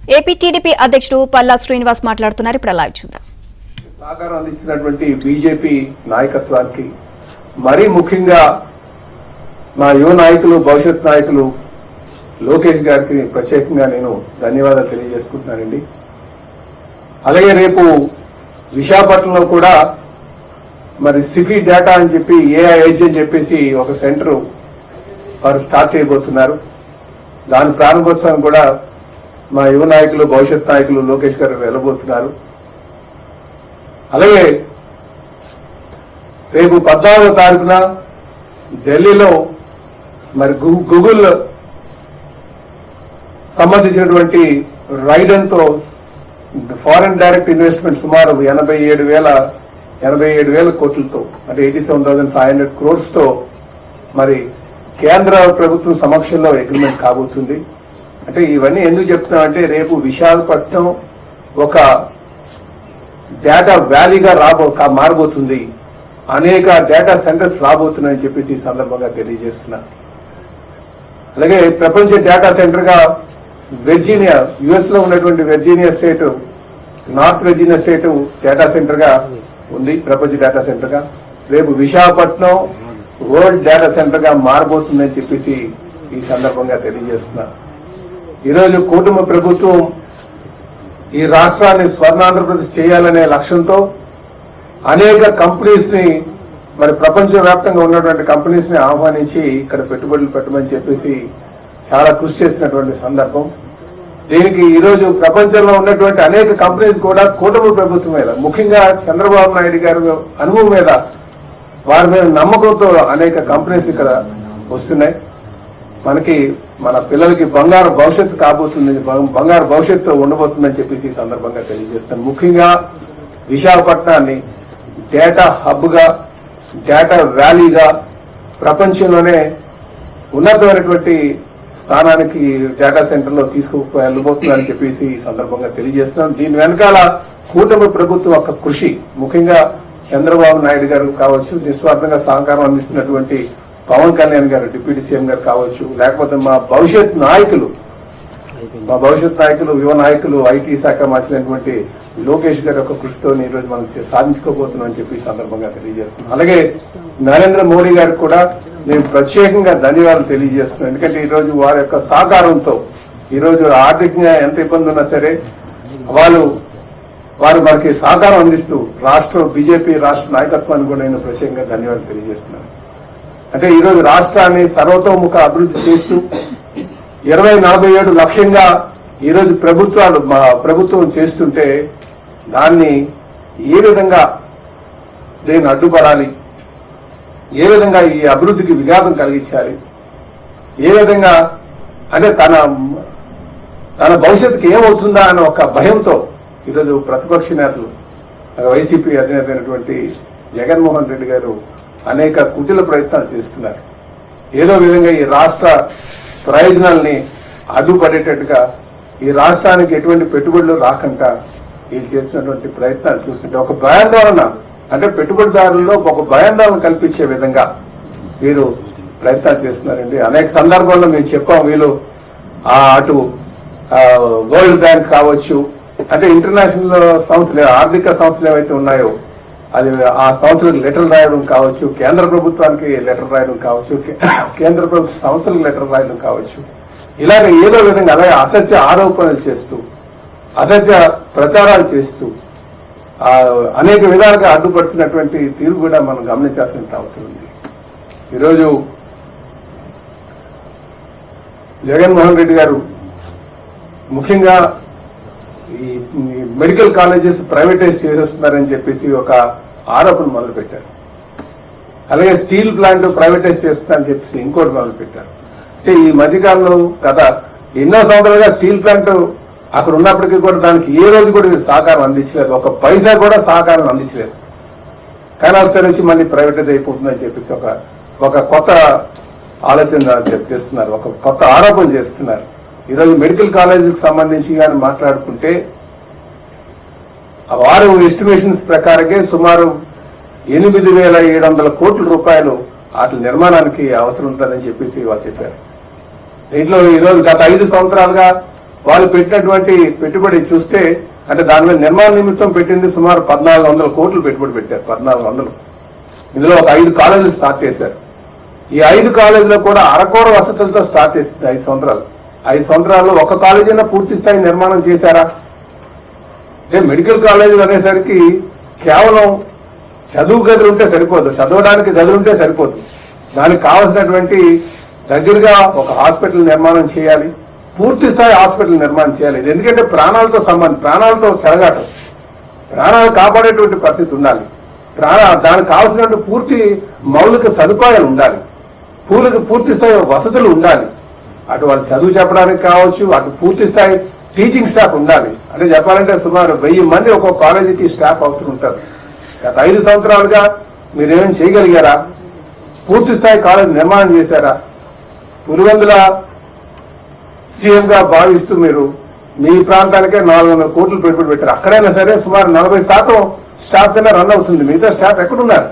AP TDP అధ్యక్షుడు పల్లా శ్రీనివాస్ మాట్లాడుతున్నారు. ఇప్పుడు లైవ్ చూద్దాం. సహకారం అందిస్తున్నటువంటి బీజేపీ నాయకత్వానికి మరీ ముఖ్యంగా మా యువ నాయకులు భవిష్యత్ నాయకులు లోకేష్ గారికి ప్రత్యేకంగా నేను ధన్యవాదాలు తెలియజేసుకుంటున్నానండి. అలాగే రేపు విశాఖపట్నంలో కూడా మరి సిఫీ డేటా అని చెప్పి ఏఐహెచ్ అని చెప్పేసి ఒక సెంటర్ వారు స్టార్ట్ చేయబోతున్నారు. దాని ప్రారంభోత్సవం కూడా మా యువ నాయకులు భవిష్యత్ నాయకులు లోకేష్ గారు వెళ్ళబోతున్నారు. అలాగే రేపు 14వ తారీఖున ఢిల్లీలో మరి గూగుల్ సంబంధించినటువంటి రైడన్ తో ఫారెన్ డైరెక్ట్ ఇన్వెస్ట్మెంట్ సుమారు 87,000 కోట్లతో అంటే 87,500 crores తో మరి కేంద్ర ప్రభుత్వం సమక్షంలో అగ్రిమెంట్ కాబోతుంది. అంటే ఇవన్నీ ఎందుకు చెప్తున్నామంటే రేపు విశాఖపట్నం ఒక డేటా వ్యాలీగా మారబోతుంది, అనేక డేటా సెంటర్స్ రాబోతున్నాయని చెప్పేసి ఈ సందర్భంగా తెలియజేస్తున్నా. అలాగే ప్రపంచ డేటా సెంటర్ గా వెర్జీనియా యుఎస్ లో ఉన్నటువంటి Virginia state north Virginia state data centre గా ఉంది, ప్రపంచ డేటా సెంటర్ గా. రేపు విశాఖపట్నం వరల్డ్ డేటా సెంటర్ గా మారబోతుందని చెప్పేసి ఈ సందర్భంగా తెలియజేస్తున్నా. ఈరోజు కూటమి ప్రభుత్వం ఈ రాష్ట్రాన్ని స్వర్ణాంధ్రప్రదేశ్ చేయాలనే లక్ష్యంతో అనేక కంపెనీస్ ని మరి ప్రపంచవ్యాప్తంగా ఉన్నటువంటి కంపెనీస్ ని ఆహ్వానించి ఇక్కడ పెట్టుబడులు పెట్టమని చెప్పేసి చాలా కృషి చేసినటువంటి సందర్భం. దీనికి ఈరోజు ప్రపంచంలో ఉన్నటువంటి అనేక కంపెనీస్ కూడా కూటమి ప్రభుత్వం మీద, ముఖ్యంగా చంద్రబాబు నాయుడు గారి అనుభవం మీద, వారి మీద నమ్మకంతో అనేక కంపెనీస్ ఇక్కడ వస్తున్నాయి. మనకి మన పిల్లలకి బంగారు భవిష్యత్తు కాబోతుంది, బంగారు భవిష్యత్తు ఉండబోతుందని చెప్పేసి ఈ సందర్భంగా తెలియజేస్తాను. ముఖ్యంగా విశాఖపట్నాన్ని డేటా హబ్ గా, డేటా వ్యాలీగా, ప్రపంచంలోనే ఉన్నతమైనటువంటి స్థానానికి డేటా సెంటర్ లో తీసుకువెళ్ళబోతుందని చెప్పేసి ఈ సందర్భంగా తెలియజేస్తున్నాం. దీని వెనకాల కూటమి ప్రభుత్వం యొక్క కృషి, ముఖ్యంగా చంద్రబాబు నాయుడు గారు కావచ్చు, నిస్వార్థంగా సహకారం అందిస్తున్నటువంటి పవన్ కళ్యాణ్ గారు డిప్యూటీ సీఎం గారు కావచ్చు, లేకపోతే మా భవిష్యత్ నాయకులు యువ నాయకులు ఐటీ శాఖ మార్చినటువంటి లోకేష్ గారి యొక్క కృషితో ఈరోజు మనం సాధించుకోబోతున్నాం అని చెప్పి ఈ సందర్భంగా తెలియజేస్తున్నాం. అలాగే నరేంద్ర మోడీ గారికి కూడా నేను ప్రత్యేకంగా ధన్యవాదాలు తెలియజేస్తున్నాను. ఎందుకంటే ఈరోజు వారి యొక్క సహకారంతో ఈరోజు ఆర్థికంగా ఎంత ఇబ్బంది ఉన్నా సరే వారు మనకి సహకారం అందిస్తూ బీజేపీ రాష్ట్ర నాయకత్వాన్ని కూడా నేను ప్రత్యేకంగా ధన్యవాదాలు తెలియజేస్తున్నాను. అంటే ఈరోజు రాష్ట్రాన్ని సర్వతోముఖ అభివృద్ధి చేస్తూ 2047 లక్ష్యంగా ఈరోజు ప్రభుత్వం చేస్తుంటే దాన్ని ఏ విధంగా దీన్ని అడ్డుపడాలి, ఏ విధంగా ఈ అభివృద్ధికి విఘాతం కలిగించాలి, ఏ విధంగా అంటే తన భవిష్యత్తుకి ఏమవుతుందా అన్న ఒక భయంతో ఈరోజు ప్రతిపక్ష నేతలు వైసీపీ అధినేత అయినటువంటి జగన్మోహన్ రెడ్డి గారు అనేక కుటిల ప్రయత్నాలు చేస్తున్నారు. ఏదో విధంగా ఈ రాష్ట్ర ప్రయోజనాల్ని అడ్డుపడేటట్టుగా, ఈ రాష్ట్రానికి ఎటువంటి పెట్టుబడులు రాకుండా వీళ్ళు చేస్తున్నటువంటి ప్రయత్నాలు చూస్తుంటే ఒక భయాందోళన, అంటే పెట్టుబడిదారుల్లో ఒక భయాందోళన కల్పించే విధంగా వీరు ప్రయత్నాలు చేస్తున్నారండి. అనేక సందర్భాల్లో మేము చెప్పాం, వీళ్ళు అటు వరల్డ్ బ్యాంక్ కావచ్చు, అంటే ఇంటర్నేషనల్ సంస్థలు, ఆర్థిక సంస్థలు ఏవైతే ఉన్నాయో అది ఆ సంస్థలకు లెటర్ రాయడం కావచ్చు, కేంద్ర ప్రభుత్వానికి లెటర్ రాయడం కావచ్చు, కేంద్ర ప్రభుత్వ సంస్థలకు లెటర్ రాయడం కావచ్చు, ఇలాగ ఏదో విధంగా అలాగే అసత్య ఆరోపణలు చేస్తూ, అసత్య ప్రచారాలు చేస్తూ అనేక విధాలుగా అడ్డుపడుతున్నటువంటి తీరు కూడా మనం గమనించాల్సిన అవసరం ఉంది. ఈరోజు జగన్మోహన్ రెడ్డి గారు ముఖ్యంగా ఈ మెడికల్ కాలేజెస్ ప్రైవేటైజ్ చేస్తున్నారని చెప్పేసి ఒక ఆరోపణ మొదలుపెట్టారు. అలాగే స్టీల్ ప్లాంట్ ప్రైవేటైజ్ చేస్తున్నారని చెప్పేసి ఇంకోటి మొదలుపెట్టారు. అంటే ఈ మధ్యకాలంలో గత ఎన్నో సంవత్సరాలుగా స్టీల్ ప్లాంట్ అక్కడ ఉన్నప్పటికీ కూడా దానికి ఏ రోజు కూడా సహకారం అందించలేదు, ఒక పైసా కూడా సహకారం అందించలేదు. కానీ ఒకసారి వచ్చి మళ్ళీ ప్రైవేటైజ్ అయిపోతుందని చెప్పేసి ఒక కొత్త ఆలోచన చేస్తున్నారు, ఒక కొత్త ఆరోపణ చేస్తున్నారు. ఈరోజు మెడికల్ కాలేజీకి సంబంధించి కానీ మాట్లాడుకుంటే వారు ఎస్టిమేషన్స్ ప్రకారంగా సుమారు 8,700 కోట్ల రూపాయలు వాటి నిర్మాణానికి అవసరం ఉంటుందని చెప్పేసి వాళ్ళు చెప్పారు. దీంట్లో ఈరోజు గత 5 సంవత్సరాలుగా వాళ్ళు పెట్టినటువంటి పెట్టుబడి చూస్తే అంటే దాని మీద నిర్మాణ నిమిత్తం పెట్టింది సుమారు 1400 కోట్లు పెట్టుబడి పెట్టారు. 1400. ఇందులో ఒక 5 కాలేజీలు స్టార్ట్ చేశారు. ఈ 5 కాలేజీలో కూడా అరకొర వసతులతో స్టార్ట్ చేసింది 5 సంవత్సరాలు. 5 సంవత్సరాల్లో ఒక కాలేజీనా పూర్తి స్థాయి నిర్మాణం చేశారా? అంటే మెడికల్ కాలేజీలు అనేసరికి కేవలం చదువు గదులు ఉంటే సరిపోదు, చదవడానికి గదులు ఉంటే సరిపోదు. దానికి కావలసినటువంటి దగ్గరగా ఒక హాస్పిటల్ నిర్మాణం చేయాలి, పూర్తి స్థాయి హాస్పిటల్ నిర్మాణం చేయాలి. ఇది ఎందుకంటే ప్రాణాలతో సంబంధం, ప్రాణాలతో చెలగాటం, ప్రాణాలు కాపాడేటువంటి పరిస్థితి ఉండాలి. దానికి కావాల్సినటువంటి పూర్తి మౌలిక సదుపాయాలు ఉండాలి, పూర్తి స్థాయి వసతులు ఉండాలి. అటు వాళ్ళు చదువు చెప్పడానికి కావచ్చు, అటు పూర్తి స్థాయి టీచింగ్ స్టాఫ్ ఉండాలి. అంటే చెప్పాలంటే సుమారు 1000 మంది ఒక్కొక్క కాలేజీకి స్టాఫ్ అవసరం ఉంటారు. గత 5 సంవత్సరాలుగా మీరేమైనా చేయగలిగారా? పూర్తి స్థాయి కాలేజీ నిర్మాణం చేశారా? పులివెందుల సీఎం గా భావిస్తూ మీరు మీ ప్రాంతానికే 400 కోట్లు పెట్టుబడి పెట్టారు. అక్కడైనా సరే సుమారు 40% స్టాఫ్ కింద రన్ అవుతుంది. మిగతా స్టాఫ్ ఎక్కడున్నారు?